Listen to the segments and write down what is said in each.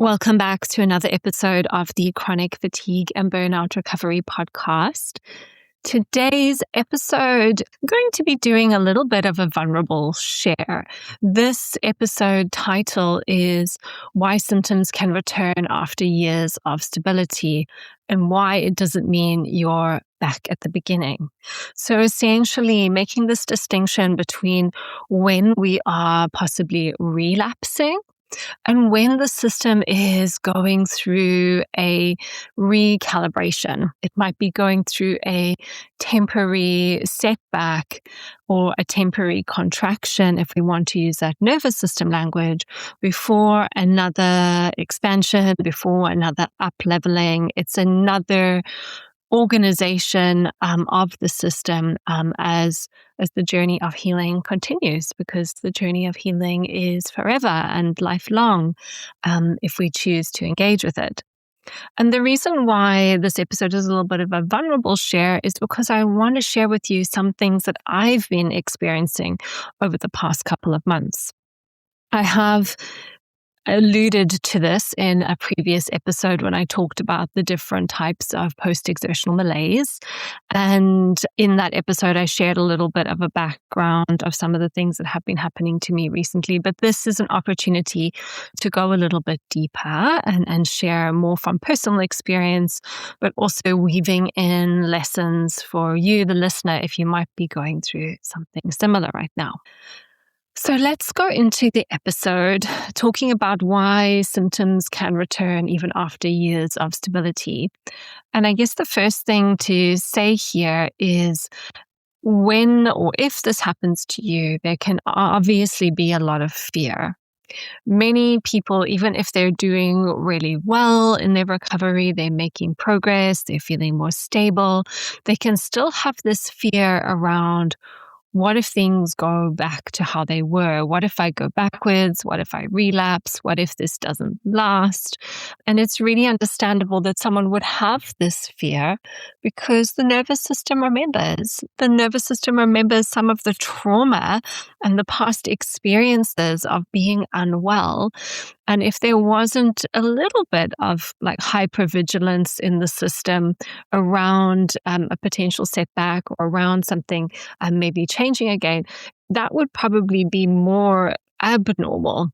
Welcome back to another episode of the Chronic Fatigue and Burnout Recovery podcast. Today's episode, I'm going to be doing a little bit of a vulnerable share. This episode title is Why Symptoms Can Return After Years of Stability and Why It Doesn't Mean You're Back at the Beginning. So essentially making this distinction between when we are possibly relapsing and when the system is going through a recalibration. It might be going through a temporary setback or a temporary contraction, if we want to use that nervous system language, before another expansion, before another up-leveling. It's another organization of the system as the journey of healing continues, because the journey of healing is forever and lifelong if we choose to engage with it. And the reason why this episode is a little bit of a vulnerable share is because I want to share with you some things that I've been experiencing over the past couple of months. I have alluded to this in a previous episode when I talked about the different types of post-exertional malaise. And in that episode, I shared a little bit of a background of some of the things that have been happening to me recently. But this is an opportunity to go a little bit deeper and share more from personal experience, but also weaving in lessons for you, the listener, if you might be going through something similar right now. So let's go into the episode talking about why symptoms can return even after years of stability. And I guess the first thing to say here is when or if this happens to you, there can obviously be a lot of fear. Many people, even if they're doing really well in their recovery, they're making progress, they're feeling more stable, they can still have this fear around, what if things go back to how they were? What if I go backwards? What if I relapse? What if this doesn't last? And it's really understandable that someone would have this fear because the nervous system remembers. The nervous system remembers some of the trauma and the past experiences of being unwell. And if there wasn't a little bit of like hypervigilance in the system around a potential setback or around something maybe changing again, that would probably be more abnormal.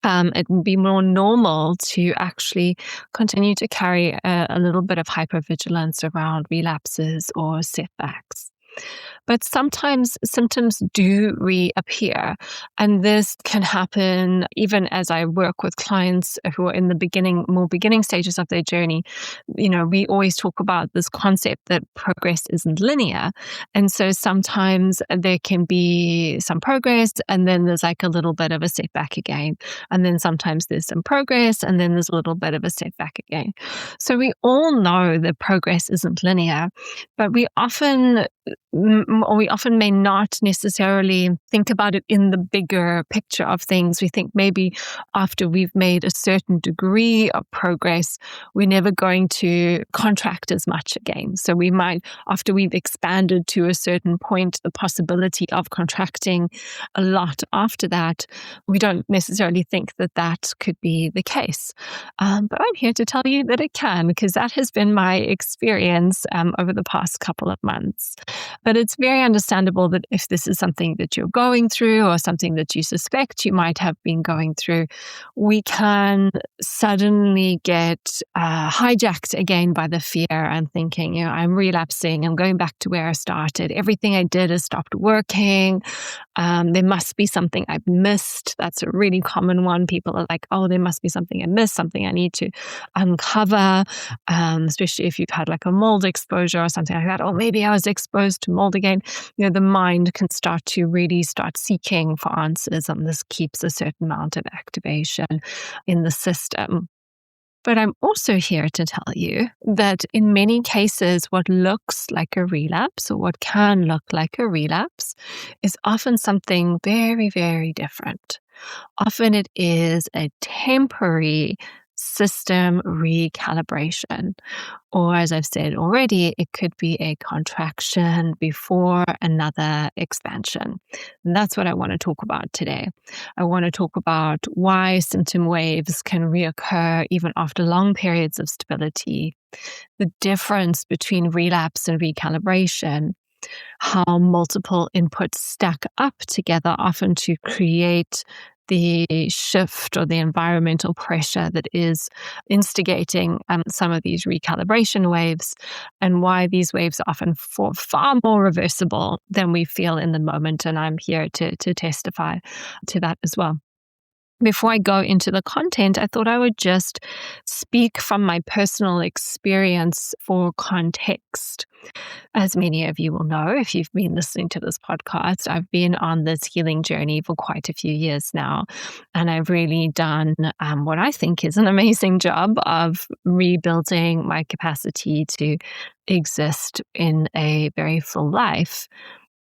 It would be more normal to actually continue to carry a little bit of hypervigilance around relapses or setbacks. But sometimes symptoms do reappear, and this can happen even as I work with clients who are in the more beginning stages of their journey. You know, we always talk about this concept that progress isn't linear. And so sometimes there can be some progress and then there's like a little bit of a setback again. And then sometimes there's some progress and then there's a little bit of a setback again. So we all know that progress isn't linear, but we often may not necessarily think about it in the bigger picture of things. We think maybe after we've made a certain degree of progress, we're never going to contract as much again. So we might, after we've expanded to a certain point, the possibility of contracting a lot after that, we don't necessarily think that that could be the case. But I'm here to tell you that it can, because that has been my experience over the past couple of months. But it's very understandable that if this is something that you're going through or something that you suspect you might have been going through, we can suddenly get hijacked again by the fear and thinking, you know, I'm relapsing, I'm going back to where I started. Everything I did has stopped working. There must be something I've missed. That's a really common one. People are like, oh, there must be something I missed, something I need to uncover, especially if you've had like a mold exposure or something like that. Or maybe I was exposed to mold again. You know, the mind can start seeking for answers, and this keeps a certain amount of activation in the system. But I'm also here to tell you that in many cases, what looks like a relapse or what can look like a relapse is often something very, very different. Often it is a temporary system recalibration. Or, as I've said already, it could be a contraction before another expansion. And that's what I want to talk about today. I want to talk about why symptom waves can reoccur even after long periods of stability, the difference between relapse and recalibration, how multiple inputs stack up together, often to create the shift or the environmental pressure that is instigating some of these recalibration waves, and why these waves are often far more reversible than we feel in the moment. And I'm here to testify to that as well. Before I go into the content, I thought I would just speak from my personal experience for context. As many of you will know, if you've been listening to this podcast, I've been on this healing journey for quite a few years now. And I've really done what I think is an amazing job of rebuilding my capacity to exist in a very full life.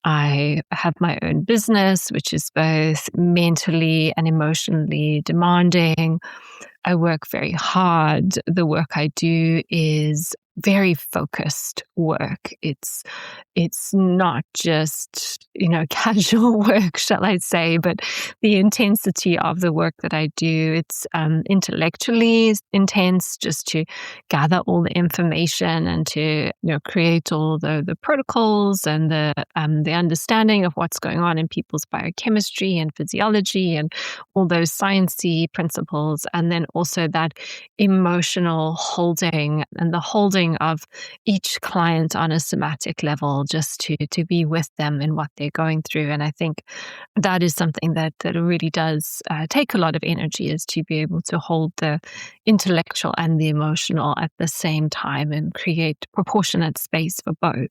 I have my own business, which is both mentally and emotionally demanding. I work very hard. The work I do is very focused work. It's not just, casual work, shall I say, but the intensity of the work that I do, it's intellectually intense, just to gather all the information and to create all the protocols and the understanding of what's going on in people's biochemistry and physiology and all those sciencey principles, and then also that emotional holding and the holding of each client on a somatic level, just to be with them in what they're going through. And I think that is something that really does take a lot of energy, is to be able to hold the intellectual and the emotional at the same time and create proportionate space for both.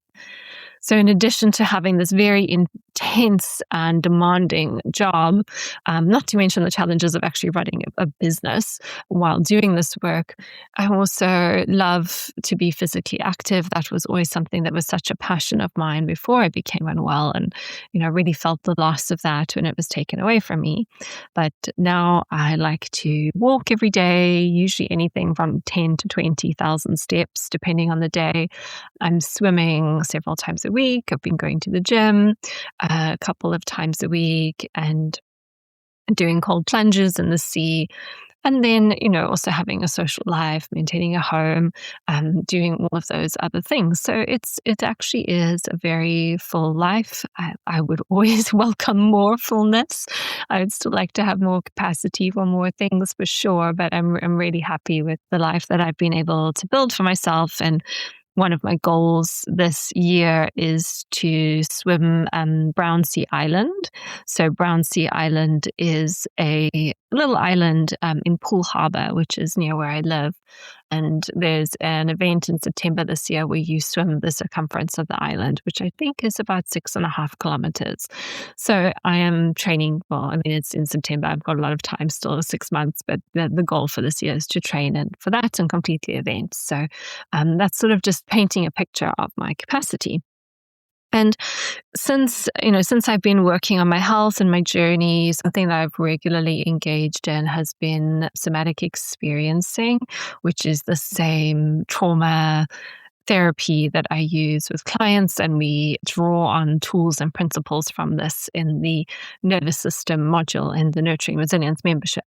So in addition to having this very intense and demanding job, not to mention the challenges of actually running a business while doing this work, I also love to be physically active. That was always something that was such a passion of mine before I became unwell, and really felt the loss of that when it was taken away from me. But now I like to walk every day, usually anything from 10 to 20,000 steps, depending on the day. I'm swimming several times a week. I've been going to the gym a couple of times a week and doing cold plunges in the sea. And then, also having a social life, maintaining a home, doing all of those other things. So it actually is a very full life. I would always welcome more fullness. I would still like to have more capacity for more things for sure, but I'm really happy with the life that I've been able to build for myself. And one of my goals this year is to swim Brownsea Island. So Brownsea Island is a little island in Poole Harbour, which is near where I live. And there's an event in September this year where you swim the circumference of the island, which I think is about 6.5 kilometers. So I am training. Well, it's in September. I've got a lot of time still, 6 months, but the goal for this year is to train for that and complete the event. So that's sort of just painting a picture of my capacity. And since I've been working on my health and my journey, something that I've regularly engaged in has been somatic experiencing, which is the same trauma therapy that I use with clients, and we draw on tools and principles from this in the nervous system module in the Nurturing Resilience membership.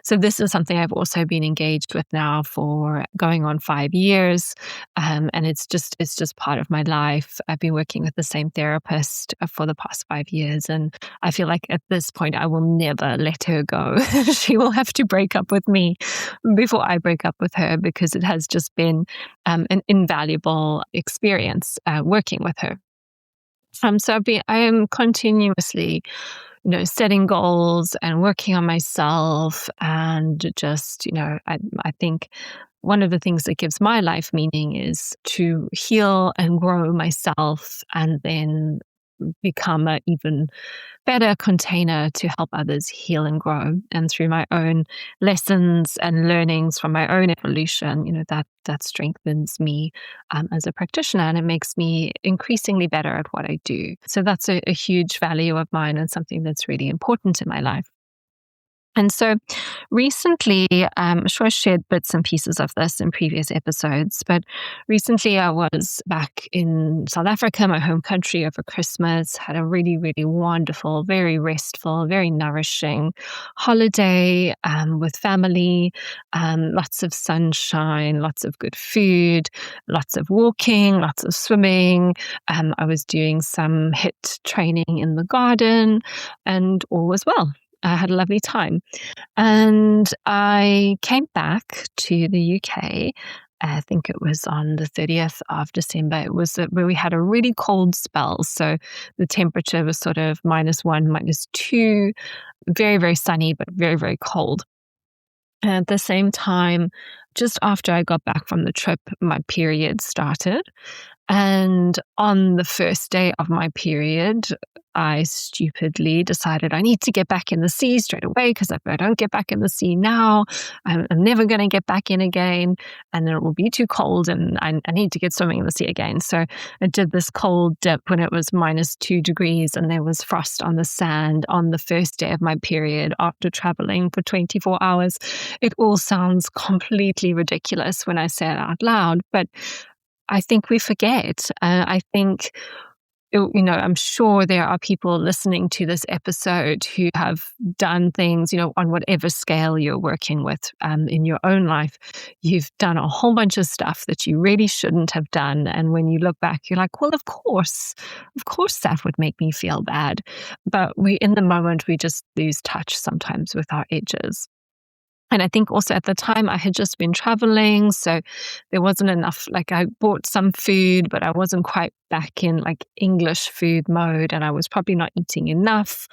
So this is something I've also been engaged with now for going on 5 years, and it's just part of my life. I've been working with the same therapist for the past 5 years, and I feel like at this point I will never let her go. She will have to break up with me before I break up with her, because it has just been an invaluable experience working with her. So I am continuously setting goals and working on myself, and just, I think one of the things that gives my life meaning is to heal and grow myself, and then become an even better container to help others heal and grow. And through my own lessons and learnings from my own evolution, that strengthens me as a practitioner, and it makes me increasingly better at what I do. So that's a huge value of mine, and something that's really important in my life. And so recently, I'm sure I shared bits and pieces of this in previous episodes, but recently I was back in South Africa, my home country, over Christmas, had a really, really wonderful, very restful, very nourishing holiday with family, lots of sunshine, lots of good food, lots of walking, lots of swimming. I was doing some HIIT training in the garden, and all was well. I had a lovely time. And I came back to the UK. I think it was on the 30th of December. It was where we had a really cold spell. So the temperature was sort of -1, -2, very, very sunny, but very, very cold. And at the same time, just after I got back from the trip, my period started. And on the first day of my period, I stupidly decided I need to get back in the sea straight away, because if I don't get back in the sea now, I'm never going to get back in again, and then it will be too cold, and I need to get swimming in the sea again. So I did this cold dip when it was -2 degrees, and there was frost on the sand on the first day of my period after traveling for 24 hours. It all sounds completely ridiculous when I say it out loud, but I think we forget. I think, I'm sure there are people listening to this episode who have done things, on whatever scale you're working with in your own life. You've done a whole bunch of stuff that you really shouldn't have done. And when you look back, you're like, well, of course that would make me feel bad. But in the moment, we just lose touch sometimes with our edges. And I think also at the time I had just been traveling, so there wasn't enough, I bought some food, but I wasn't quite back in English food mode, and I was probably not eating enough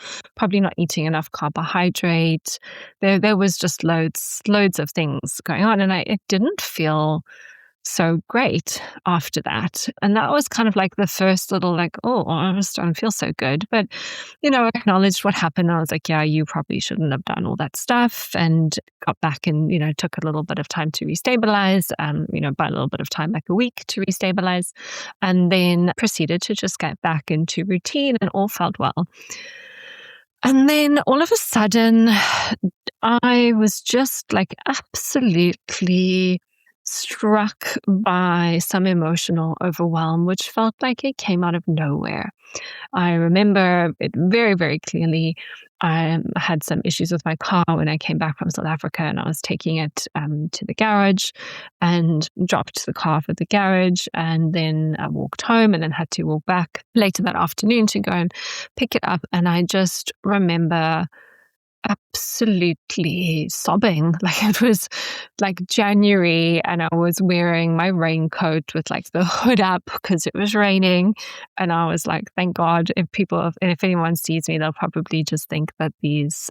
carbohydrate. There was just loads of things going on, and it didn't feel so great after that. And that was kind of the first little I just don't feel so good. But, I acknowledged what happened. I was like, yeah, you probably shouldn't have done all that stuff, and got back and, took a little bit of time to restabilize, by a little bit of time, a week to restabilize, and then proceeded to just get back into routine, and all felt well. And then all of a sudden, I was just absolutely struck by some emotional overwhelm, which felt like it came out of nowhere. I remember it very, very clearly. I had some issues with my car when I came back from South Africa, and I was taking it to the garage, and dropped the car off at the garage, and then I walked home, and then had to walk back later that afternoon to go and pick it up. And I just remember absolutely sobbing. It was January, and I was wearing my raincoat with the hood up because it was raining. And I was like, thank God, if anyone sees me, they'll probably just think that these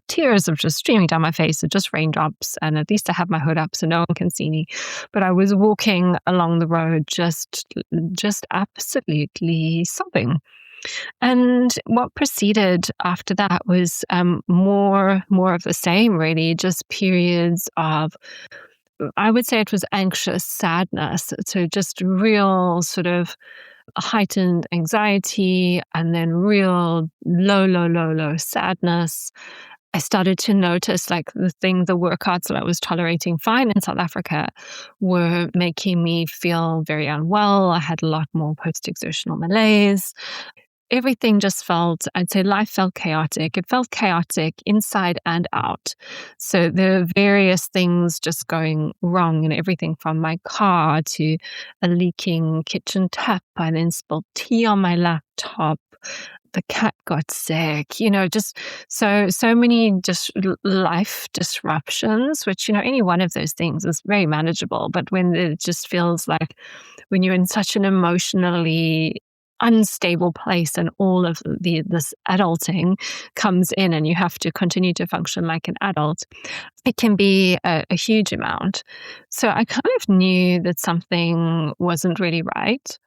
tears are just streaming down my face are just raindrops. And at least I have my hood up so no one can see me. But I was walking along the road just absolutely sobbing. And what proceeded after that was more of the same, really, just periods of, I would say it was anxious sadness. So just real sort of heightened anxiety, and then real low sadness. I started to notice the workouts that I was tolerating fine in South Africa were making me feel very unwell. I had a lot more post-exertional malaise. Everything just felt, I'd say life felt chaotic. It felt chaotic inside and out. So there are various things just going wrong, and everything from my car to a leaking kitchen tap. I then spilled tea on my laptop. The cat got sick, just so many just life disruptions, which, any one of those things is very manageable. But when it just feels like when you're in such an emotionally unstable place, and all of this adulting comes in, and you have to continue to function like an adult, it can be a huge amount. So I kind of knew that something wasn't really right.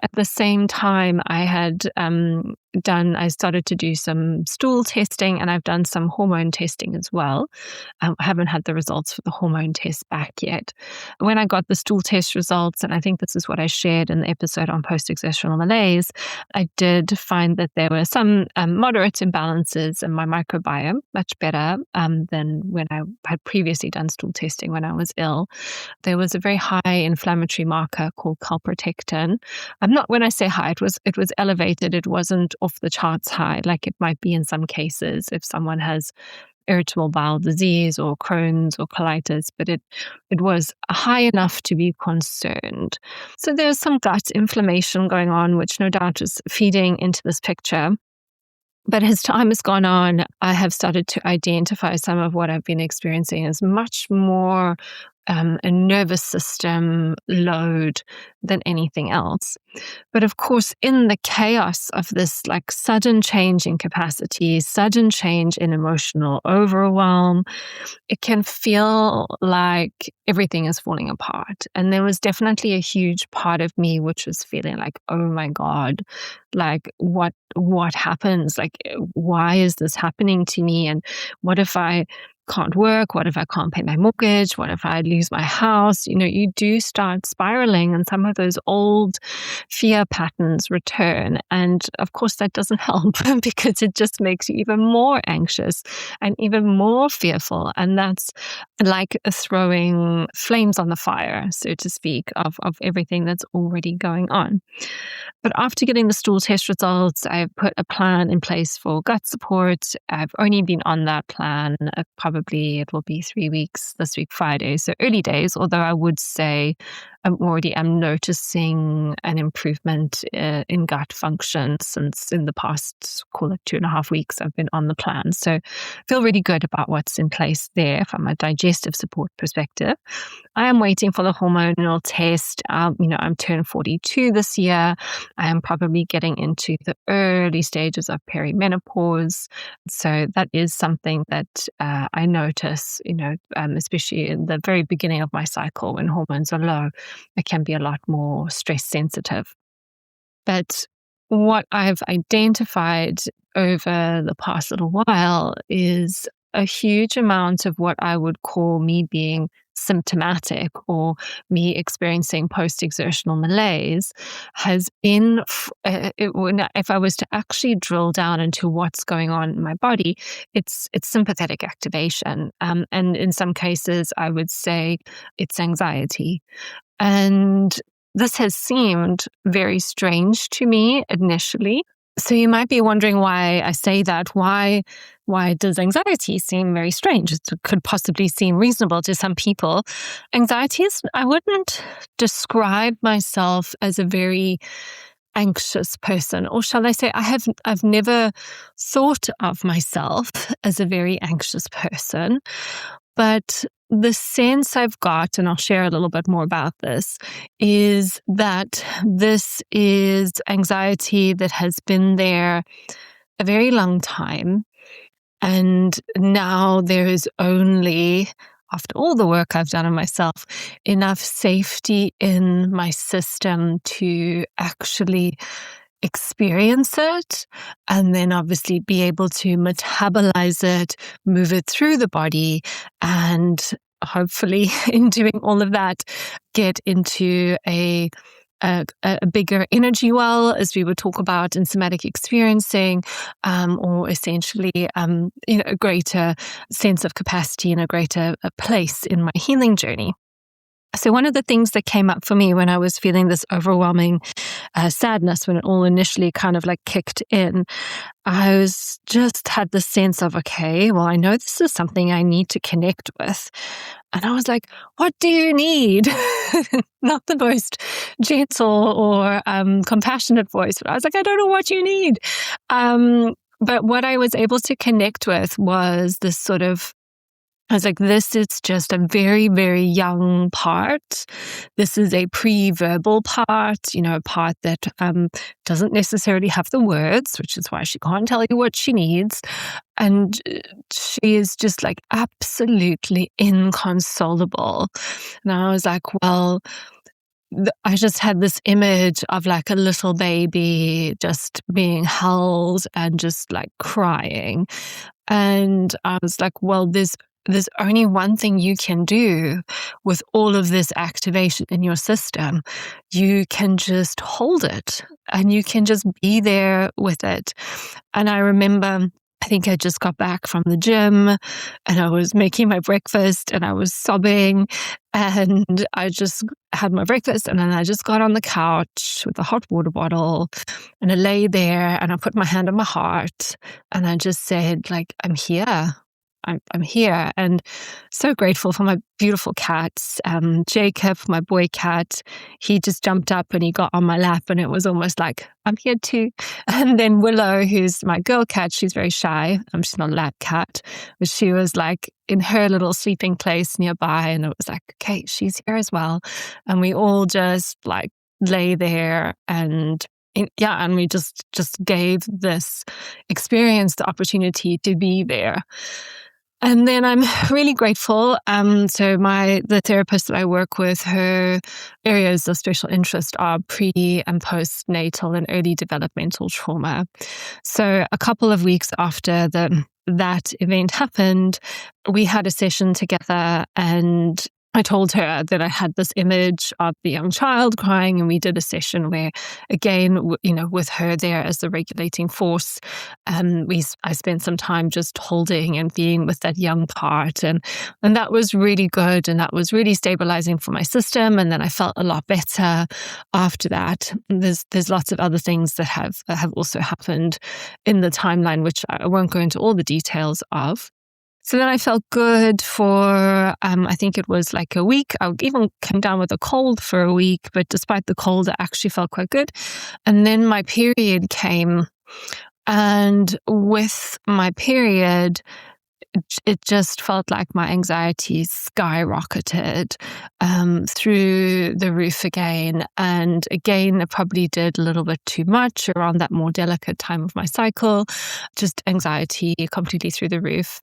At the same time, I had I started to do some stool testing, and I've done some hormone testing as well. I haven't had the results for the hormone test back yet. When I got the stool test results, and I think this is what I shared in the episode on post-exertional malaise, I did find that there were some moderate imbalances in my microbiome, much better than when I had previously done stool testing when I was ill. There was a very high inflammatory marker called calprotectin. When I say high, it was elevated. It wasn't off the charts high, like it might be in some cases if someone has irritable bowel disease or Crohn's or colitis, but it was high enough to be concerned. So there's some gut inflammation going on, which no doubt is feeding into this picture. But as time has gone on, I have started to identify some of what I've been experiencing as much more a nervous system load than anything else. But of course, in the chaos of this like sudden change in capacity, sudden change in emotional overwhelm, it can feel like everything is falling apart. And there was definitely a huge part of me which was feeling like, oh my God, like what happens? Like, why is this happening to me? And what if I can't work? What if I can't pay my mortgage? What if I lose my house? You do start spiraling, and some of those old fear patterns return. And of course, that doesn't help because it just makes you even more anxious and even more fearful. And that's like throwing flames on the fire, so to speak, of everything that's already going on. But after getting the stool test results, I've put a plan in place for gut support. I've only been on that plan. Probably it will be 3 weeks this week, Friday. So early days, although I would say I'm noticing an improvement in gut function since in the past, call it 2.5 weeks, I've been on the plan. So I feel really good about what's in place there from a digestive support perspective. I am waiting for the hormonal test. I'm turned 42 this year. I am probably getting into the early stages of perimenopause. So that is something that I notice, especially in the very beginning of my cycle when hormones are low, I can be a lot more stress sensitive. But what I've identified over the past little while is a huge amount of what I would call me being symptomatic or me experiencing post-exertional malaise has been, if I was to actually drill down into what's going on in my body, it's sympathetic activation. And in some cases, I would say it's anxiety. And this has seemed very strange to me initially. So you might be wondering why I say that. Why does anxiety seem very strange? It could possibly seem reasonable to some people. Anxiety is, I wouldn't describe myself as a very anxious person, or shall I say I've never thought of myself as a very anxious person. But the sense I've got, and I'll share a little bit more about this, is that this is anxiety that has been there a very long time. And now there is only, after all the work I've done on myself, enough safety in my system to actually experience it, and then obviously be able to metabolize it, move it through the body, and hopefully in doing all of that, get into a bigger energy well, as we would talk about in somatic experiencing, or essentially, a greater sense of capacity and a greater place in my healing journey. So one of the things that came up for me when I was feeling this overwhelming sadness, when it all initially kind of like kicked in, I was just had the sense of, okay, well, I know this is something I need to connect with. And I was like, what do you need? Not the most gentle or compassionate voice, but I was like, I don't know what you need. But what I was able to connect with was this sort of, I was like, this is just a very, very young part. This is a pre-verbal part, a part that doesn't necessarily have the words, which is why she can't tell you what she needs. And she is just like absolutely inconsolable. And I was like, well, I just had this image of like a little baby just being held and just like crying. And I was like, well, there's only one thing you can do with all of this activation in your system. You can just hold it and you can just be there with it. And I remember, I think I just got back from the gym and I was making my breakfast and I was sobbing, and I just had my breakfast and then I just got on the couch with a hot water bottle and I lay there and I put my hand on my heart and I just said, like, I'm here. I'm here, and so grateful for my beautiful cats. Jacob, my boy cat, he just jumped up and he got on my lap, and it was almost like, I'm here too. And then Willow, who's my girl cat, she's very shy. She's not a lap cat, but she was like in her little sleeping place nearby, and it was like, okay, she's here as well. And we all just like lay there and we just gave this experience the opportunity to be there. And then I'm really grateful. So the therapist that I work with, her areas of special interest are pre and postnatal and early developmental trauma. So a couple of weeks after that event happened, we had a session together, and I told her that I had this image of the young child crying, and we did a session where, again, with her there as the regulating force, I spent some time just holding and being with that young part, and that was really good, and that was really stabilizing for my system. And then I felt a lot better after that. There's lots of other things that have also happened in the timeline, which I won't go into all the details of. So then I felt good for, I think it was like a week. I even came down with a cold for a week, but despite the cold, I actually felt quite good. And then my period came, and with my period, it just felt like my anxiety skyrocketed through the roof again. And again, I probably did a little bit too much around that more delicate time of my cycle, just anxiety completely through the roof.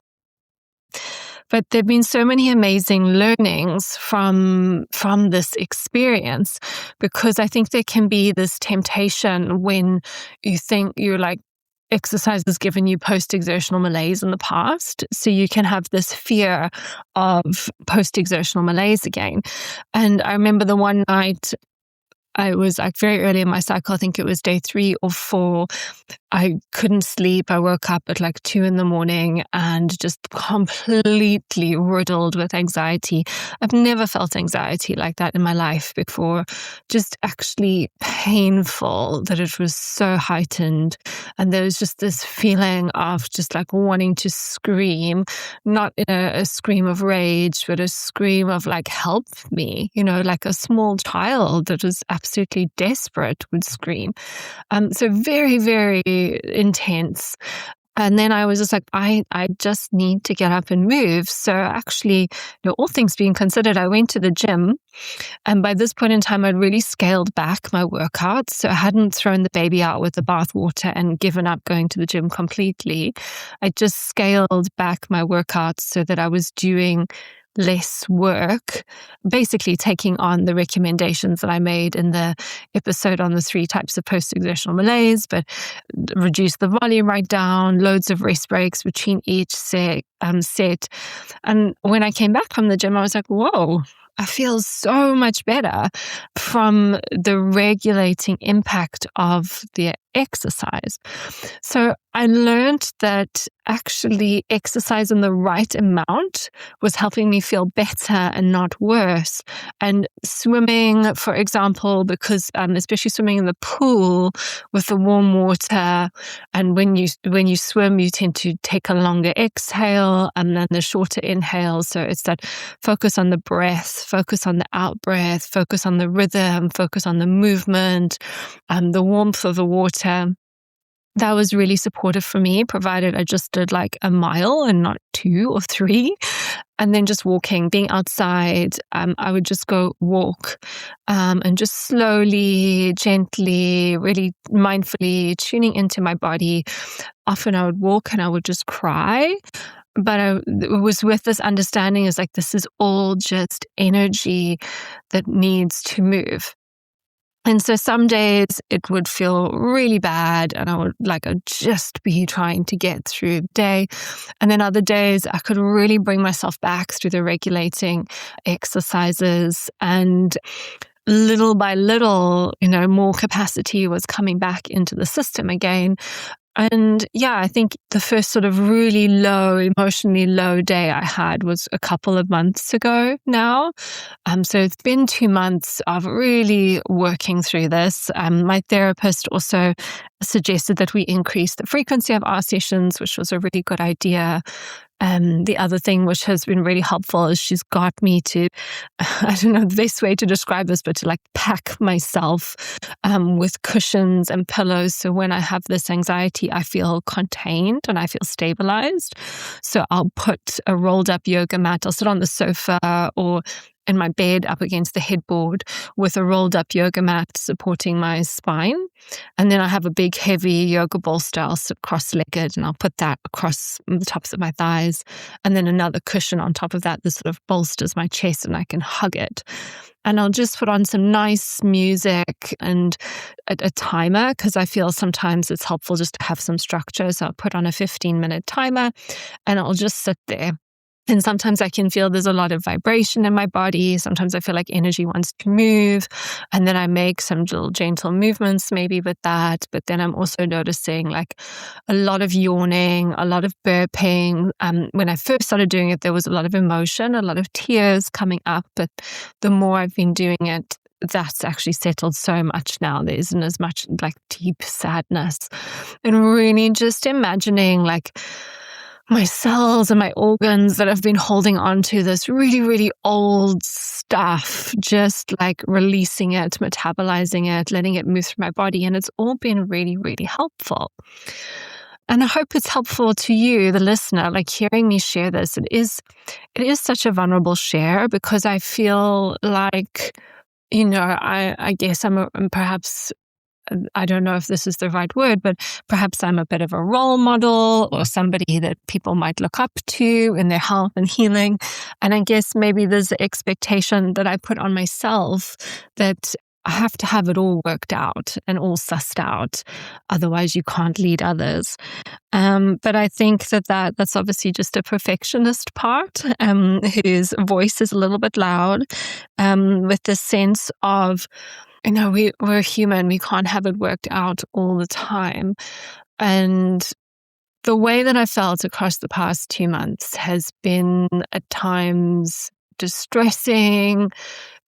But there have been so many amazing learnings from this experience, because I think there can be this temptation when you think you're like, exercise has given you post-exertional malaise in the past. So you can have this fear of post-exertional malaise again. And I remember the one night, I was like very early in my cycle, I think it was day 3 or 4. I couldn't sleep. I woke up at like 2 a.m. and just completely riddled with anxiety. I've never felt anxiety like that in my life before. Just actually painful that it was so heightened. And there was just this feeling of just like wanting to scream, not in a scream of rage, but a scream of like, help me, like a small child that was absolutely desperate would scream. So very, very intense. And then I was just like, I just need to get up and move. So actually, all things being considered, I went to the gym. And by this point in time, I'd really scaled back my workouts. So I hadn't thrown the baby out with the bathwater and given up going to the gym completely. I just scaled back my workouts so that I was doing less work, basically taking on the recommendations that I made in the episode on the 3 types of post-exertional malaise, but reduce the volume right down, loads of rest breaks between each set. And when I came back from the gym, I was like, whoa, I feel so much better from the regulating impact of the exercise. So I learned that actually exercise in the right amount was helping me feel better and not worse. And swimming, for example, because especially swimming in the pool with the warm water, and when you swim, you tend to take a longer exhale and then the shorter inhale. So it's that focus on the breath, focus on the out breath, focus on the rhythm, focus on the movement, the warmth of the water. That was really supportive for me, provided I just did like a mile and not 2 or 3. And then just walking, being outside, I would just go walk and just slowly, gently, really mindfully tuning into my body. Often I would walk and I would just cry. But I was with this understanding is like, this is all just energy that needs to move. And so some days it would feel really bad and I would I'd just be trying to get through the day. And then other days I could really bring myself back through the regulating exercises, and little by little, more capacity was coming back into the system again. And yeah, I think the first sort of really low, emotionally low day I had was a couple of months ago now. So it's been 2 months of really working through this. My therapist also suggested that we increase the frequency of our sessions, which was a really good idea. The other thing which has been really helpful is she's got me to, I don't know the best way to describe this, but to pack myself with cushions and pillows. So when I have this anxiety, I feel contained and I feel stabilized. So I'll put a rolled up yoga mat. I'll sit on the sofa or in my bed up against the headboard with a rolled up yoga mat supporting my spine. And then I have a big heavy yoga bolster. I'll sit cross-legged and I'll put that across the tops of my thighs. And then another cushion on top of that sort of bolsters my chest and I can hug it. And I'll just put on some nice music and a timer, because I feel sometimes it's helpful just to have some structure. So I'll put on a 15-minute timer and I'll just sit there. And sometimes I can feel there's a lot of vibration in my body. Sometimes I feel like energy wants to move. And then I make some little gentle movements maybe with that. But then I'm also noticing a lot of yawning, a lot of burping. When I first started doing it, there was a lot of emotion, a lot of tears coming up. But the more I've been doing it, that's actually settled so much now. There isn't as much deep sadness. And really just imagining my cells and my organs that have been holding on to this really, really old stuff, just releasing it, metabolizing it, letting it move through my body. And it's all been really, really helpful. And I hope it's helpful to you, the listener, hearing me share this. It is such a vulnerable share because I feel I guess I'm perhaps, I don't know if this is the right word, but perhaps I'm a bit of a role model or somebody that people might look up to in their health and healing. And I guess maybe there's the expectation that I put on myself that I have to have it all worked out and all sussed out. Otherwise, you can't lead others. But I think that's obviously just a perfectionist part whose voice is a little bit loud with the sense of, we're human. We can't have it worked out all the time. And the way that I felt across the past 2 months has been at times distressing.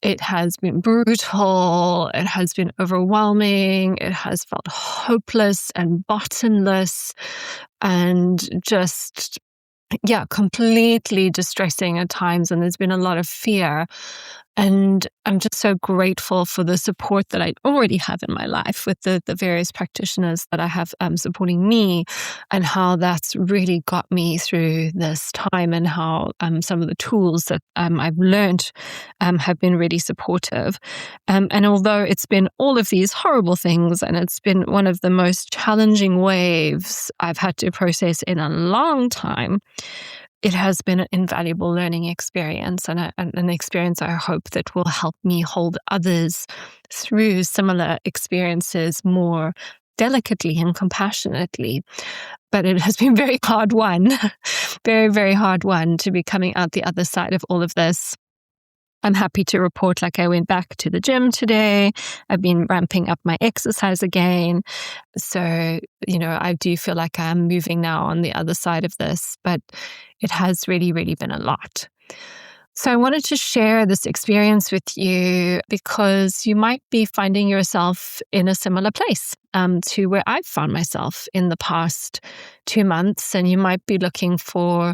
It has been brutal. It has been overwhelming. It has felt hopeless and bottomless and just, completely distressing at times. And there's been a lot of fear. And I'm just so grateful for the support that I already have in my life with the various practitioners that I have supporting me, and how that's really got me through this time, and how some of the tools that I've learned have been really supportive. And although it's been all of these horrible things, and it's been one of the most challenging waves I've had to process in a long time, it has been an invaluable learning experience, and an experience I hope that will help me hold others through similar experiences more delicately and compassionately. But it has been very hard won, very, very hard won to be coming out the other side of all of this. I'm happy to report I went back to the gym today. I've been ramping up my exercise again. So, I do feel like I'm moving now on the other side of this, but it has really, really been a lot. So I wanted to share this experience with you because you might be finding yourself in a similar place to where I've found myself in the past 2 months, and you might be looking for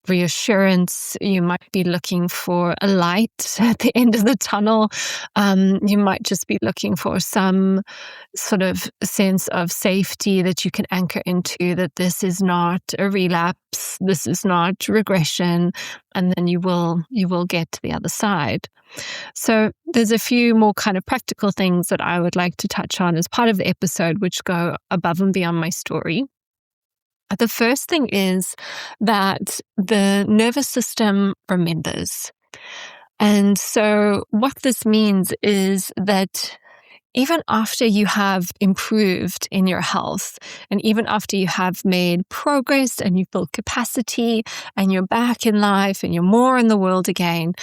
reassurance. You might be looking for a light at the end of the tunnel. You might just be looking for some sort of sense of safety that you can anchor into, that this is not a relapse, this is not regression, and then you will get to the other side. So there's a few more kind of practical things that I would like to touch on as part of the episode, which go above and beyond my story. The first thing is that the nervous system remembers. And so what this means is that even after you have improved in your health, and even after you have made progress and you've built capacity and you're back in life and you're more in the world again,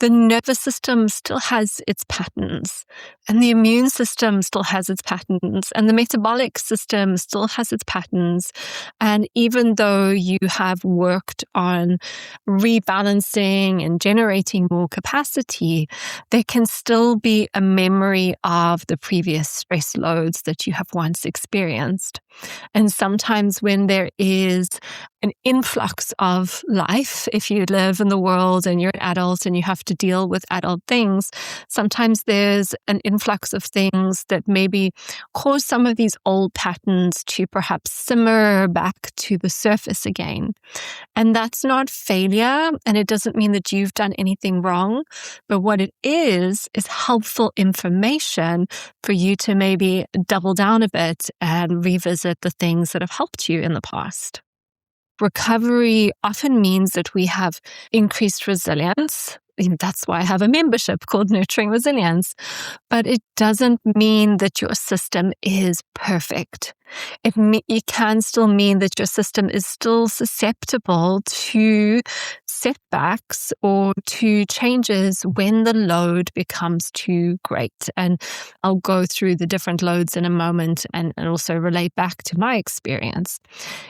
the nervous system still has its patterns, and the immune system still has its patterns, and the metabolic system still has its patterns. And even though you have worked on rebalancing and generating more capacity, there can still be a memory of the previous stress loads that you have once experienced. And sometimes when there is an influx of life, if you live in the world and you're an adult and you have to deal with adult things, sometimes there's an influx of things that maybe cause some of these old patterns to perhaps simmer back to the surface again. And that's not failure, and it doesn't mean that you've done anything wrong, but what it is helpful information for you to maybe double down a bit and revisit the things that have helped you in the past. Recovery often means that we have increased resilience. That's why I have a membership called Nurturing Resilience. But it doesn't mean that your system is perfect. It can still mean that your system is still susceptible to setbacks or to changes when the load becomes too great. And I'll go through the different loads in a moment and also relate back to my experience.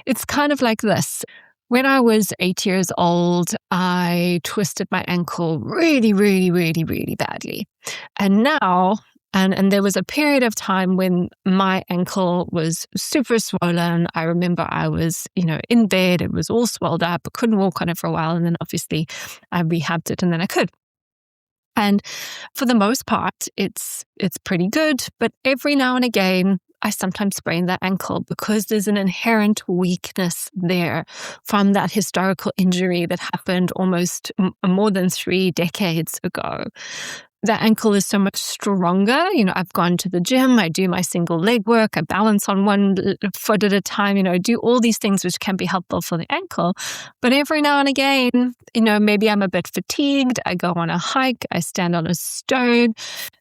It's kind of like this. When I was 8 years old, I twisted my ankle really, really, really, really badly. And now, and there was a period of time when my ankle was super swollen. I remember I was, in bed. It was all swelled up. I couldn't walk on it for a while. And then obviously I rehabbed it and then I could. And for the most part, it's pretty good. But every now and again, I sometimes sprain that ankle because there's an inherent weakness there from that historical injury that happened almost more than 3 decades ago. The ankle is so much stronger. I've gone to the gym, I do my single leg work, I balance on one foot at a time, do all these things which can be helpful for the ankle. But every now and again, maybe I'm a bit fatigued, I go on a hike, I stand on a stone,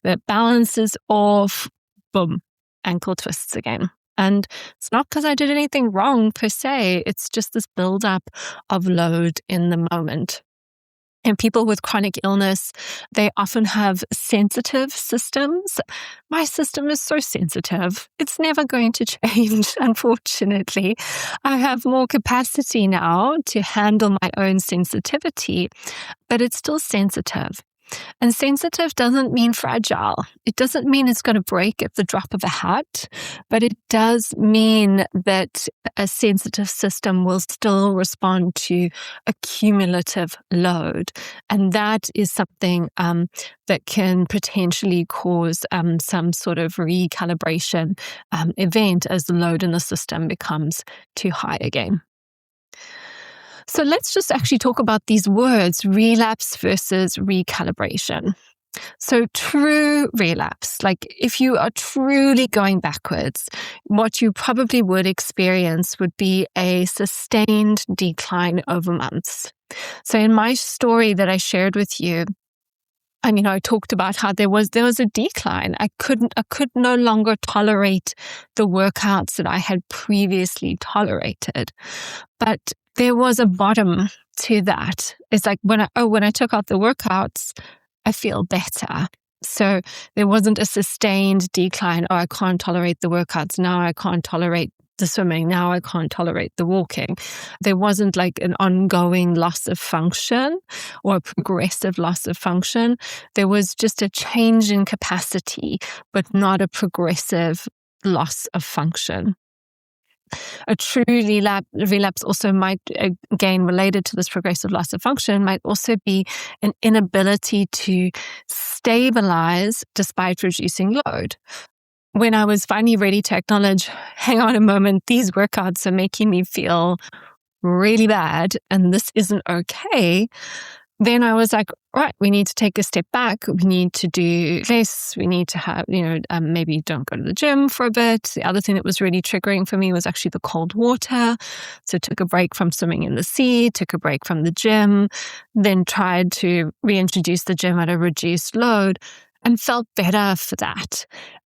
the balance is off, boom, ankle twists again. And it's not because I did anything wrong per se, it's just this buildup of load in the moment. And people with chronic illness, they often have sensitive systems. My system is so sensitive. It's never going to change, unfortunately. I have more capacity now to handle my own sensitivity, but it's still sensitive. And sensitive doesn't mean fragile. It doesn't mean it's going to break at the drop of a hat, but it does mean that a sensitive system will still respond to a cumulative load. And that is something that can potentially cause some sort of recalibration event as the load in the system becomes too high again. So let's just actually talk about these words, relapse versus recalibration. So true relapse, like if you are truly going backwards, what you probably would experience would be a sustained decline over months. So in my story that I shared with you, I talked about how there was a decline. I could no longer tolerate the workouts that I had previously tolerated. But there was a bottom to that. It's like when I took out the workouts, I feel better. So there wasn't a sustained decline. Oh, I can't tolerate the workouts. Now I can't tolerate the swimming. Now I can't tolerate the walking. There wasn't like an ongoing loss of function or a progressive loss of function. There was just a change in capacity, but not a progressive loss of function. A true relapse also might, again, related to this progressive loss of function, might also be an inability to stabilize despite reducing load. When I was finally ready to acknowledge, hang on a moment, these workouts are making me feel really bad and this isn't okay, then I was like, right, we need to take a step back. We need to do less. We need to have, maybe don't go to the gym for a bit. The other thing that was really triggering for me was actually the cold water. So took a break from swimming in the sea, took a break from the gym, then tried to reintroduce the gym at a reduced load and felt better for that.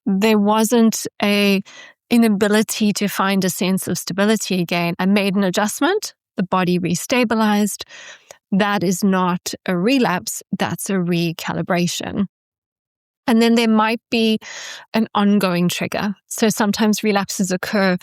There wasn't an inability to find a sense of stability again. I made an adjustment. The body restabilized. That is not a relapse, that's a recalibration. And then there might be an ongoing trigger. So sometimes relapses occur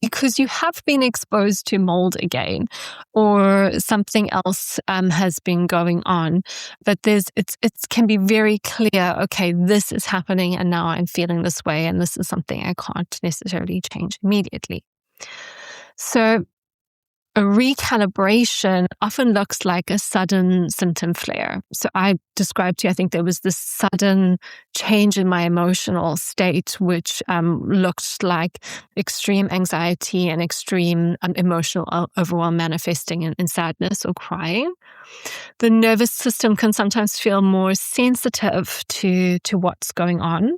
because you have been exposed to mold again, or something else has been going on. But it can be very clear, okay, this is happening and now I'm feeling this way, and this is something I can't necessarily change immediately. So a recalibration often looks like a sudden symptom flare. So I described to you, I think there was this sudden change in my emotional state, which looked like extreme anxiety and extreme emotional overwhelm manifesting in sadness or crying. The nervous system can sometimes feel more sensitive to what's going on.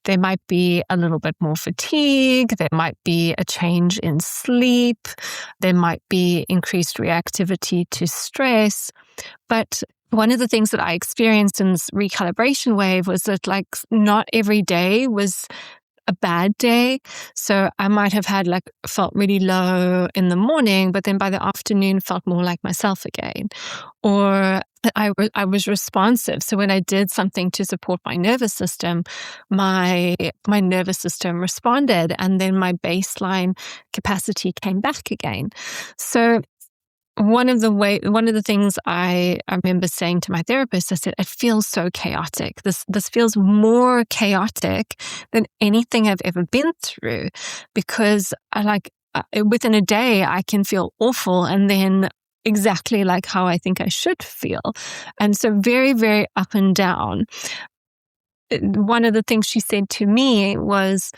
There might be a little bit more fatigue. There might be a change in sleep. There might be increased reactivity to stress. But one of the things that I experienced in this recalibration wave was that not every day was a bad day. So I might have felt really low in the morning, but then by the afternoon felt more like myself again. Or I was responsive. So when I did something to support my nervous system, my nervous system responded, and then my baseline capacity came back again. So one of the things I remember saying to my therapist, I said, it feels so chaotic. This feels more chaotic than anything I've ever been through, because within a day I can feel awful and then exactly like how I think I should feel. And so very, very up and down. One of the things she said to me was,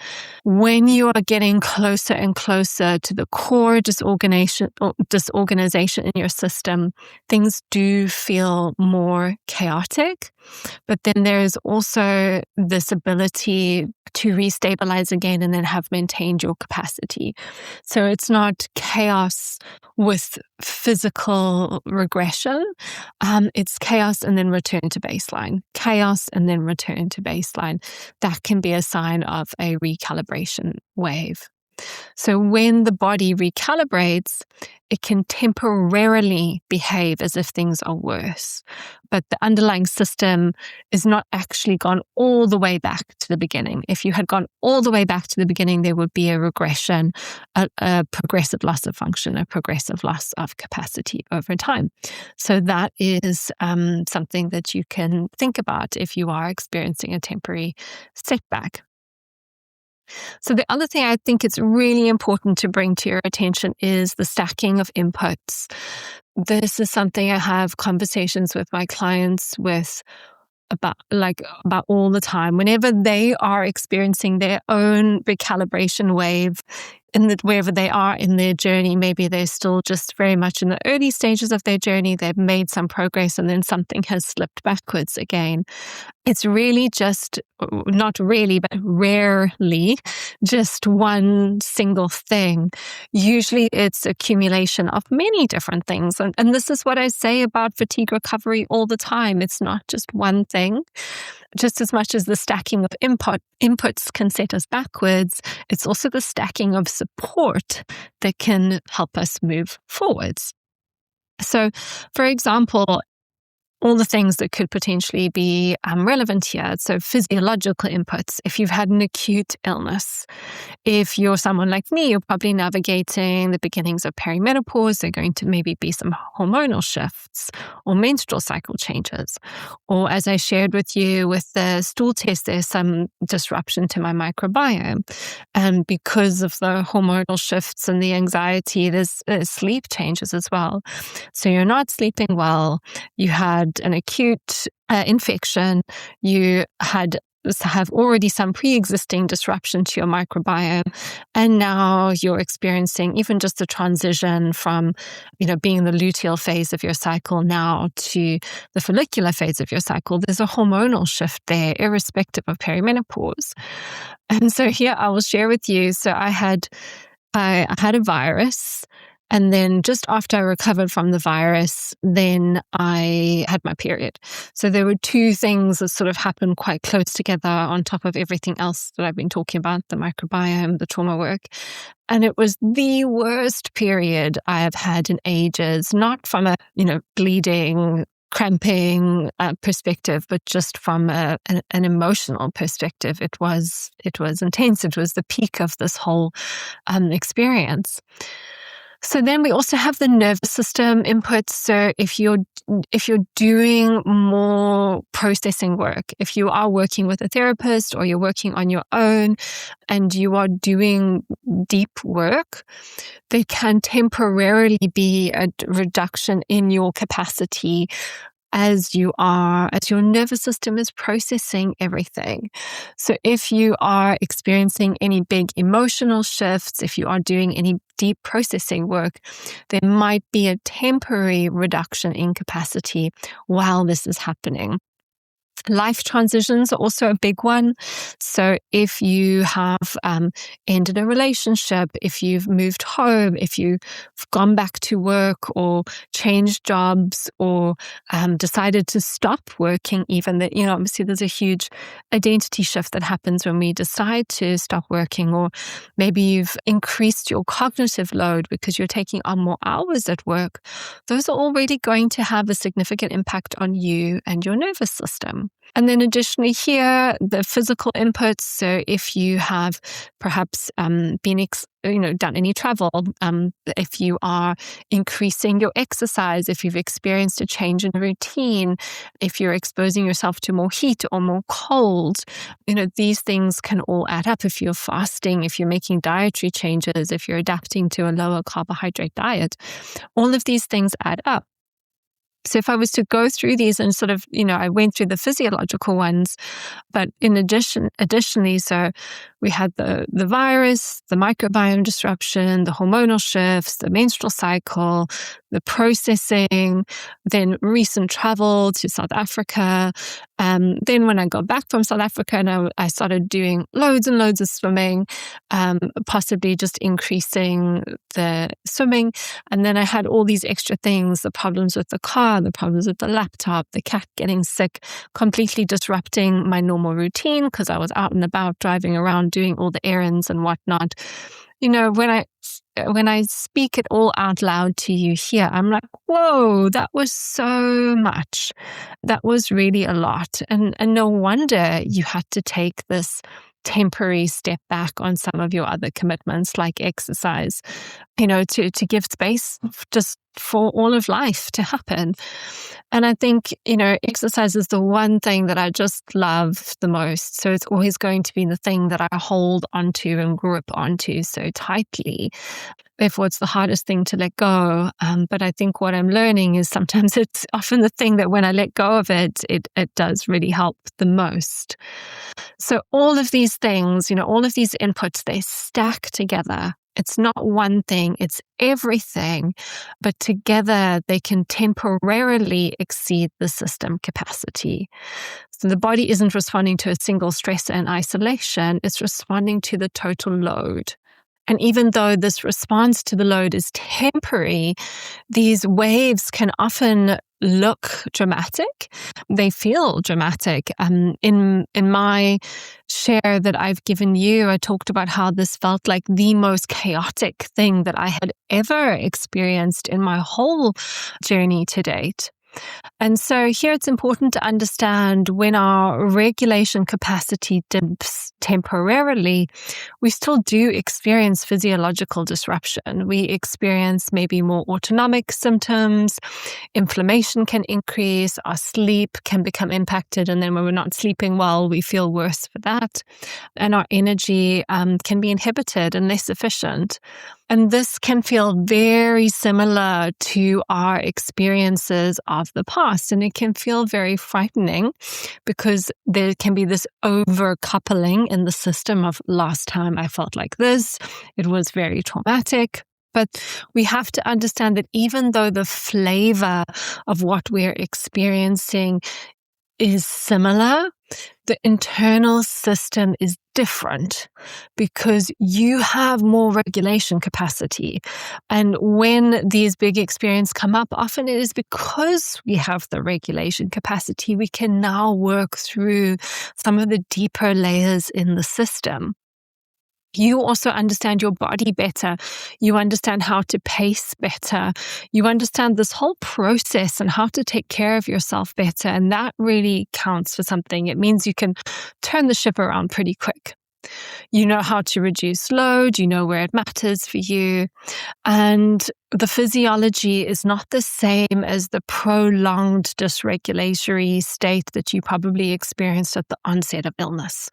when you are getting closer and closer to the core disorganization in your system, things do feel more chaotic. But then there is also this ability to restabilize again and then have maintained your capacity. So it's not chaos with physical regression. It's chaos and then return to baseline. Chaos and then return to baseline. That can be a sign of a recalibration wave. So when the body recalibrates, it can temporarily behave as if things are worse. But the underlying system is not actually gone all the way back to the beginning. If you had gone all the way back to the beginning, there would be a regression, a progressive loss of function, a progressive loss of capacity over time. So that is something that you can think about if you are experiencing a temporary setback. So the other thing I think it's really important to bring to your attention is the stacking of inputs. This is something I have conversations with my clients about all the time. Whenever they are experiencing their own recalibration wave, wherever they are in their journey, maybe they're still just very much in the early stages of their journey, they've made some progress and then something has slipped backwards again. It's really not really, but rarely just one single thing. Usually it's accumulation of many different things. And this is what I say about fatigue recovery all the time. It's not just one thing. Just as much as the stacking of inputs can set us backwards, it's also the stacking of support that can help us move forwards. So, for example, all the things that could potentially be relevant here. So physiological inputs. If you've had an acute illness, if you're someone like me, you're probably navigating the beginnings of perimenopause. There are going to maybe be some hormonal shifts or menstrual cycle changes. Or as I shared with you with the stool test, there's some disruption to my microbiome. And because of the hormonal shifts and the anxiety, there's sleep changes as well. So you're not sleeping well. You had an acute infection, you had have already some pre-existing disruption to your microbiome, and now you're experiencing even just the transition from, being in the luteal phase of your cycle now to the follicular phase of your cycle, there's a hormonal shift there, irrespective of perimenopause. And so here I will share with you. So I had a virus, and then just after I recovered from the virus, then I had my period. So there were two things that sort of happened quite close together on top of everything else that I've been talking about, the microbiome, the trauma work. And it was the worst period I have had in ages, not from a, bleeding, cramping perspective, but just from an emotional perspective. It was intense. It was the peak of this whole experience. So then we also have the nervous system inputs. So if you're doing more processing work, if you are working with a therapist or you're working on your own and you are doing deep work, there can temporarily be a reduction in your capacity as your nervous system is processing everything. So if you are experiencing any big emotional shifts, if you are doing any deep processing work, there might be a temporary reduction in capacity while this is happening. Life transitions are also a big one. So if you have ended a relationship, if you've moved home, if you've gone back to work or changed jobs or decided to stop working, even that, obviously there's a huge identity shift that happens when we decide to stop working, or maybe you've increased your cognitive load because you're taking on more hours at work. Those are already going to have a significant impact on you and your nervous system. And then additionally here, the physical inputs. So if you have perhaps been done any travel, if you are increasing your exercise, if you've experienced a change in routine, if you're exposing yourself to more heat or more cold, these things can all add up. If you're fasting, if you're making dietary changes, if you're adapting to a lower carbohydrate diet, all of these things add up. So if I was to go through these and sort of, I went through the physiological ones, but additionally, so we had the virus, the microbiome disruption, the hormonal shifts, the menstrual cycle, the processing, then recent travel to South Africa. Then when I got back from South Africa, and I started doing loads and loads of swimming, possibly just increasing the swimming. And then I had all these extra things, the problems with the car, the problems with the laptop, the cat getting sick, completely disrupting my normal routine because I was out and about driving around doing all the errands and whatnot. When I speak it all out loud to you here, I'm like, whoa, that was so much. That was really a lot. And no wonder you had to take this temporary step back on some of your other commitments like exercise, to give space just for all of life to happen. And I think, exercise is the one thing that I just love the most. So it's always going to be the thing that I hold onto and grip onto so tightly. Therefore, it's the hardest thing to let go. But I think what I'm learning is sometimes it's often the thing that when I let go of it does really help the most. So all of these things, all of these inputs, they stack together. It's not one thing, it's everything, but together they can temporarily exceed the system capacity. So the body isn't responding to a single stressor in isolation, it's responding to the total load. And even though this response to the load is temporary, these waves can often look dramatic. They feel dramatic. In my share that I've given you, I talked about how this felt like the most chaotic thing that I had ever experienced in my whole journey to date. And so here it's important to understand when our regulation capacity dips temporarily, we still do experience physiological disruption. We experience maybe more autonomic symptoms, inflammation can increase, our sleep can become impacted, and then when we're not sleeping well, we feel worse for that. And our energy can be inhibited and less efficient. And this can feel very similar to our experiences of of the past. And it can feel very frightening because there can be this over-coupling in the system of last time I felt like this. It was very traumatic. But we have to understand that even though the flavor of what we're experiencing is similar, the internal system is different because you have more regulation capacity. And when these big experiences come up, often it is because we have the regulation capacity. We can now work through some of the deeper layers in the system. You also understand your body better. You understand how to pace better. You understand this whole process and how to take care of yourself better. And that really counts for something. It means you can turn the ship around pretty quick. You know how to reduce load. You know where it matters for you. And the physiology is not the same as the prolonged dysregulatory state that you probably experienced at the onset of illness.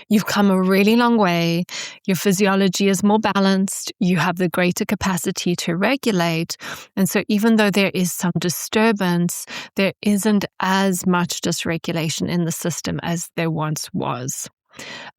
You've come a really long way. Your physiology is more balanced. You have the greater capacity to regulate. And so even though there is some disturbance, there isn't as much dysregulation in the system as there once was.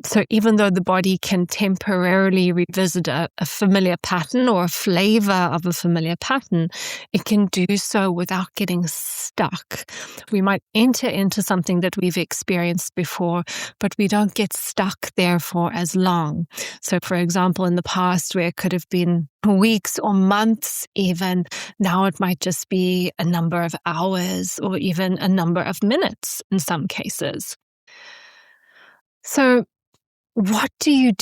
So even though the body can temporarily revisit a familiar pattern or a flavor of a familiar pattern, it can do so without getting stuck. We might enter into something that we've experienced before, but we don't get stuck there for as long. So for example, in the past where it could have been weeks or months even, now it might just be a number of hours or even a number of minutes in some cases. So what do?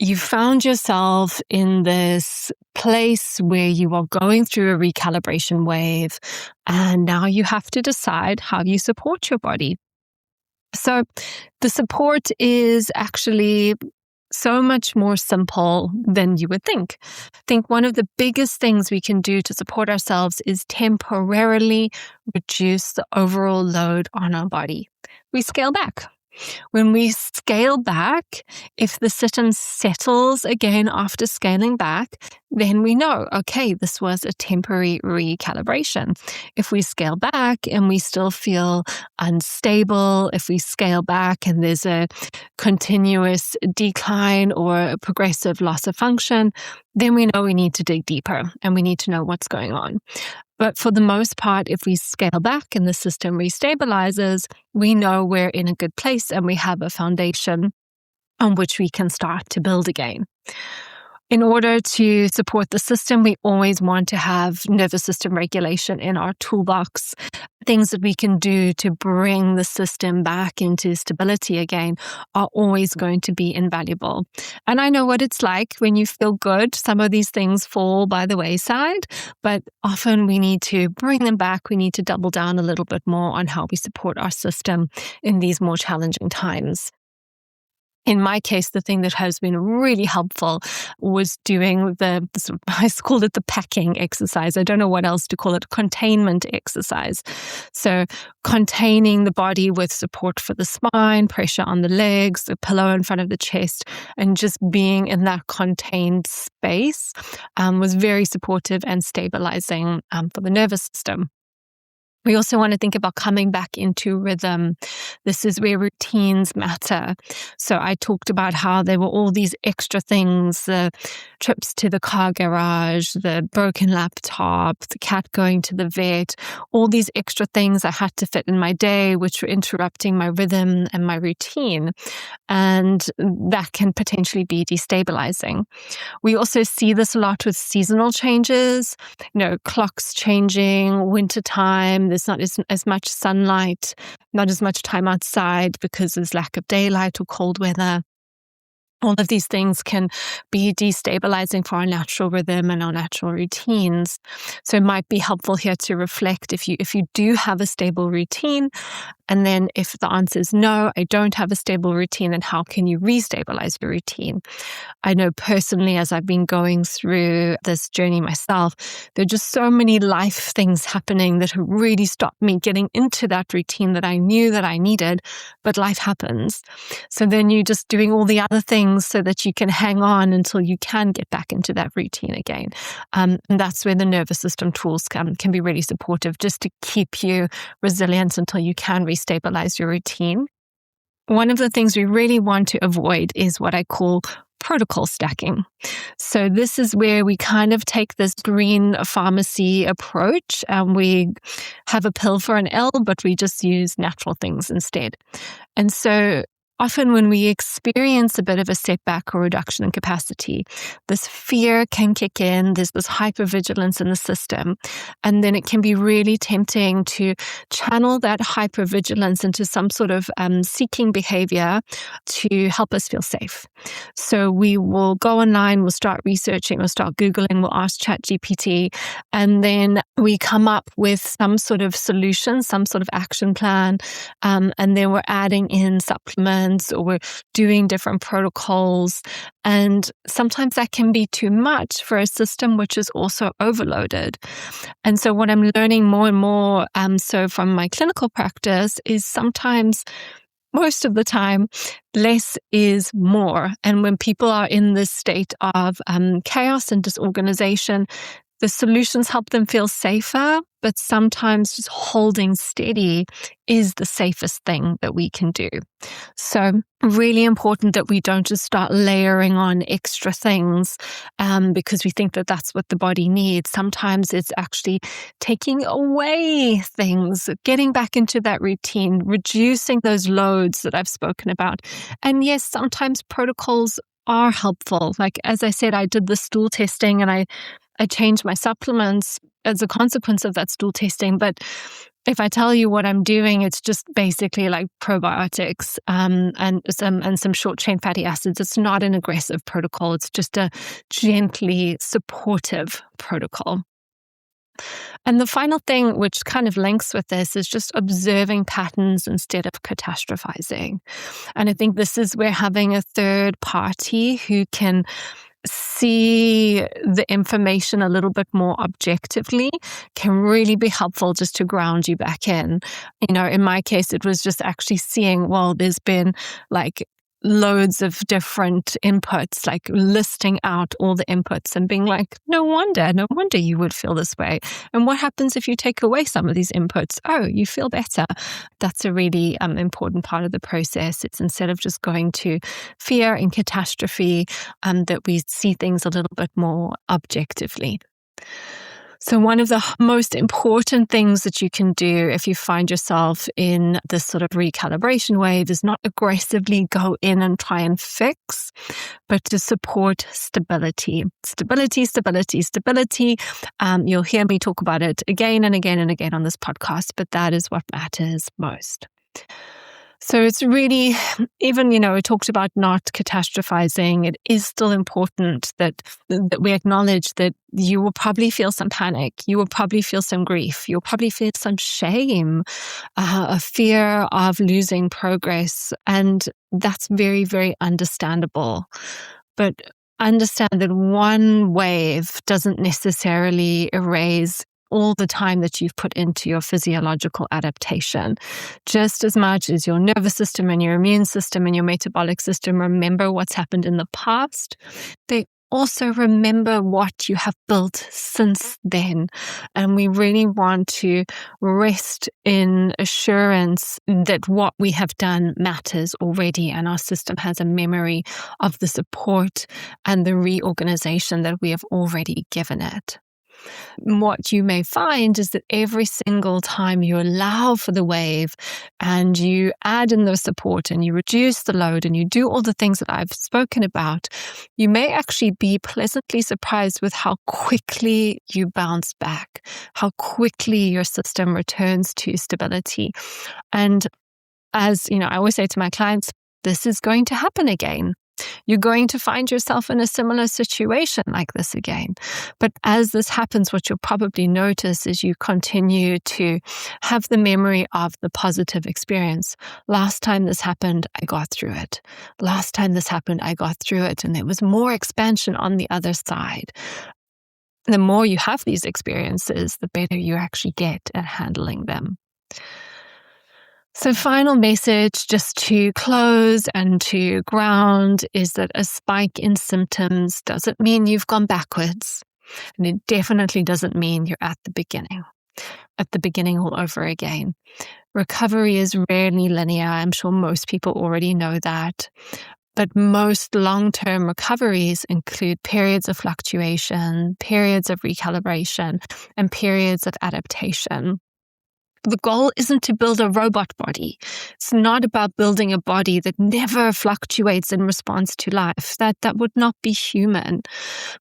You found yourself in this place where you are going through a recalibration wave, and now you have to decide how you support your body. So the support is actually so much more simple than you would think. I think one of the biggest things we can do to support ourselves is temporarily reduce the overall load on our body. We scale back. When we scale back, if the system settles again after scaling back, then we know, okay, this was a temporary recalibration. If we scale back and we still feel unstable, if we scale back and there's a continuous decline or a progressive loss of function, then we know we need to dig deeper and we need to know what's going on. But for the most part, if we scale back and the system restabilizes, we know we're in a good place and we have a foundation on which we can start to build again. In order to support the system, we always want to have nervous system regulation in our toolbox. Things that we can do to bring the system back into stability again are always going to be invaluable. And I know what it's like when you feel good. Some of these things fall by the wayside, but often we need to bring them back. We need to double down a little bit more on how we support our system in these more challenging times. In my case, the thing that has been really helpful was doing I called it the packing exercise. I don't know what else to call it, containment exercise. So containing the body with support for the spine, pressure on the legs, the pillow in front of the chest, and just being in that contained space was very supportive and stabilizing for the nervous system. We also want to think about coming back into rhythm. This is where routines matter. So I talked about how there were all these extra things, the trips to the car garage, the broken laptop, the cat going to the vet, all these extra things I had to fit in my day, which were interrupting my rhythm and my routine. And that can potentially be destabilizing. We also see this a lot with seasonal changes, clocks changing, wintertime. There's not as much sunlight, not as much time outside because there's lack of daylight or cold weather. All of these things can be destabilizing for our natural rhythm and our natural routines. So it might be helpful here to reflect if you do have a stable routine, and then if the answer is no, I don't have a stable routine, then how can you restabilize your routine? I know personally, as I've been going through this journey myself, there are just so many life things happening that have really stopped me getting into that routine that I knew that I needed, but life happens. So then you're just doing all the other things things so that you can hang on until you can get back into that routine again. And that's where the nervous system tools can be really supportive, just to keep you resilient until you can restabilize your routine. One of the things we really want to avoid is what I call protocol stacking. So this is where we kind of take this green pharmacy approach, and we have a pill for an ill, but we just use natural things instead. And so often when we experience a bit of a setback or reduction in capacity, this fear can kick in. There's this hypervigilance in the system. And then it can be really tempting to channel that hypervigilance into some sort of seeking behavior to help us feel safe. So we will go online, we'll start researching, we'll start Googling, we'll ask ChatGPT, and then we come up with some sort of solution, some sort of action plan, and then we're adding in supplements, or we're doing different protocols. And sometimes that can be too much for a system which is also overloaded. And so what I'm learning more and more, so from my clinical practice, is sometimes, most of the time, less is more. And when people are in this state of chaos and disorganization, the solutions help them feel safer, but sometimes just holding steady is the safest thing that we can do. So really important that we don't just start layering on extra things because we think that that's what the body needs. Sometimes it's actually taking away things, getting back into that routine, reducing those loads that I've spoken about. And yes, sometimes protocols are helpful. Like, as I said, I did the stool testing and I changed my supplements as a consequence of that stool testing. But if I tell you what I'm doing, it's just basically like probiotics and some short chain fatty acids. It's not an aggressive protocol. It's just a gently supportive protocol. And the final thing, which kind of links with this, is just observing patterns instead of catastrophizing. And I think this is where having a third party who can see the information a little bit more objectively can really be helpful, just to ground you back in. You know, in my case, it was just actually seeing, well, there's been like loads of different inputs, like listing out all the inputs and being like, no wonder you would feel this way. And what happens if you take away some of these inputs? Oh, you feel better. That's a really important part of the process. It's instead of just going to fear and catastrophe, that we see things a little bit more objectively. So one of the most important things that you can do if you find yourself in this sort of recalibration wave is not aggressively go in and try and fix, but to support stability. Stability. You'll hear me talk about it again and again and again on this podcast, but that is what matters most. So it's really, even, we talked about not catastrophizing. It is still important that we acknowledge that you will probably feel some panic. You will probably feel some grief. You'll probably feel some shame, a fear of losing progress. And that's very, very understandable. But understand that one wave doesn't necessarily erase all the time that you've put into your physiological adaptation. Just as much as your nervous system and your immune system and your metabolic system remember what's happened in the past, they also remember what you have built since then. And we really want to rest in assurance that what we have done matters already, and our system has a memory of the support and the reorganization that we have already given it. What you may find is that every single time you allow for the wave and you add in the support and you reduce the load and you do all the things that I've spoken about, you may actually be pleasantly surprised with how quickly you bounce back, how quickly your system returns to stability. And as I always say to my clients, this is going to happen again. You're going to find yourself in a similar situation like this again. But as this happens, what you'll probably notice is you continue to have the memory of the positive experience. Last time this happened, I got through it. Last time this happened, I got through it. And there was more expansion on the other side. The more you have these experiences, the better you actually get at handling them. So, final message just to close and to ground is that a spike in symptoms doesn't mean you've gone backwards. And it definitely doesn't mean you're at the beginning all over again. Recovery is rarely linear. I'm sure most people already know that. But most long-term recoveries include periods of fluctuation, periods of recalibration, and periods of adaptation. The goal isn't to build a robot body. It's not about building a body that never fluctuates in response to life. That would not be human.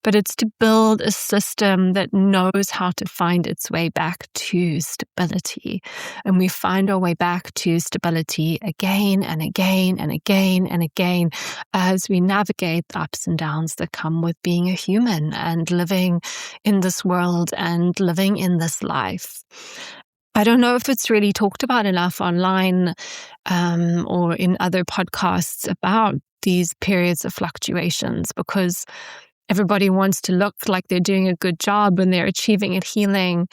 But it's to build a system that knows how to find its way back to stability. And we find our way back to stability again and again and again and again as we navigate the ups and downs that come with being a human and living in this world and living in this life. I don't know if it's really talked about enough online or in other podcasts about these periods of fluctuations, because everybody wants to look like they're doing a good job and they're achieving and healing.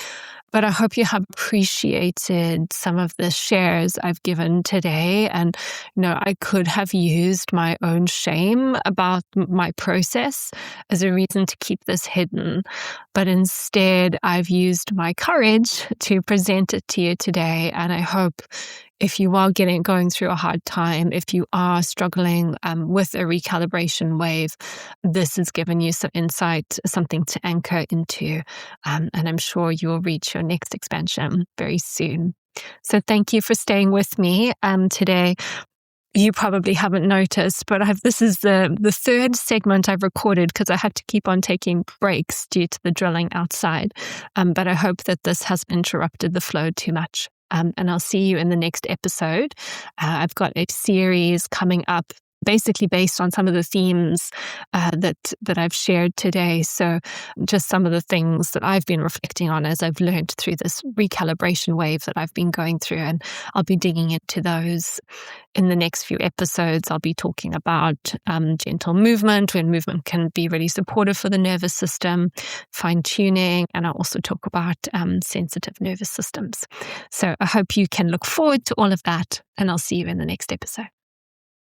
But I hope you have appreciated some of the shares I've given today. And, I could have used my own shame about my process as a reason to keep this hidden. But instead, I've used my courage to present it to you today. And I hope if you are going through a hard time, if you are struggling with a recalibration wave, this has given you some insight, something to anchor into. And I'm sure you'll reach your next expansion very soon. So thank you for staying with me today. You probably haven't noticed, but this is the third segment I've recorded because I had to keep on taking breaks due to the drilling outside. But I hope that this hasn't interrupted the flow too much. And I'll see you in the next episode. I've got a series coming up basically based on some of the themes that I've shared today. So just some of the things that I've been reflecting on as I've learned through this recalibration wave that I've been going through. And I'll be digging into those in the next few episodes. I'll be talking about gentle movement, when movement can be really supportive for the nervous system, fine-tuning, and I'll also talk about sensitive nervous systems. So I hope you can look forward to all of that, and I'll see you in the next episode.